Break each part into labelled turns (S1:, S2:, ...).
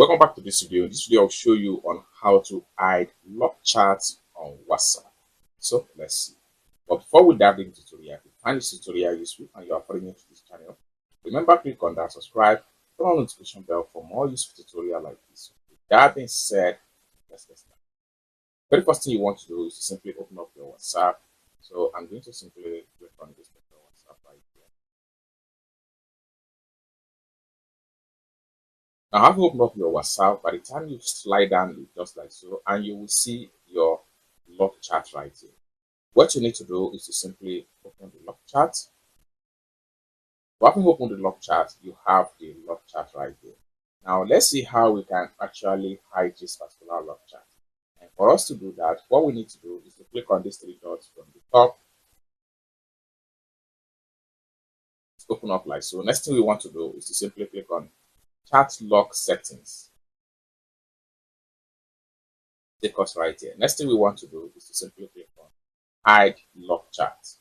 S1: Welcome back to this video. This video will show you on how to hide lock chats on WhatsApp. So let's see. But before we dive into the tutorial, if you find this tutorial useful and you are following to this channel, remember click on that subscribe, turn on the notification bell for more useful tutorial like this. With that being said, let's get started. Very first thing you want to do is to simply open up your WhatsApp. So I'm going to simply click on this WhatsApp right here. Now, have you opened up your WhatsApp? By the time you slide down just like so, and you will see your lock chat right here. What you need to do is to simply open the lock chat. Having opened the lock chat, you have the lock chat right here. Now, let's see how we can actually hide this particular lock chat. And for us to do that, what we need to do is to click on these three dots from the top. It's open up like so. Next thing we want to do is to simply click on chat lock settings. Take us right here. Next thing we want to do is to simply click on hide lock chat. It's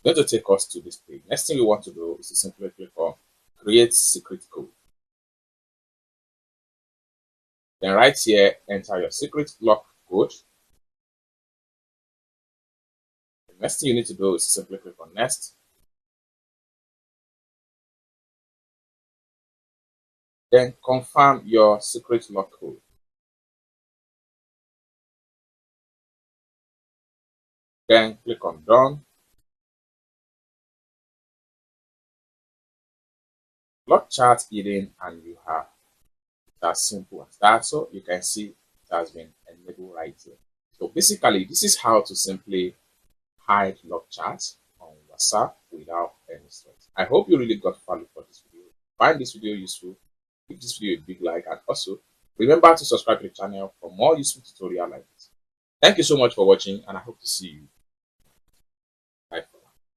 S1: going to take us to this page. Next thing we want to do is to simply click on create secret code. Then right here, enter your secret lock code. The next thing you need to do is to simply click on next. Then confirm your secret lock code. Then click on done. Lock chat hidden and you have. It's as simple as that. So you can see it has been enabled right here. So basically, this is how to simply hide lock chats on WhatsApp without any stress. I hope you really got value for this video. Find this video useful, give this video a big like, and also remember to subscribe to the channel for more useful tutorial like this. Thank you so much for watching, and I hope to see you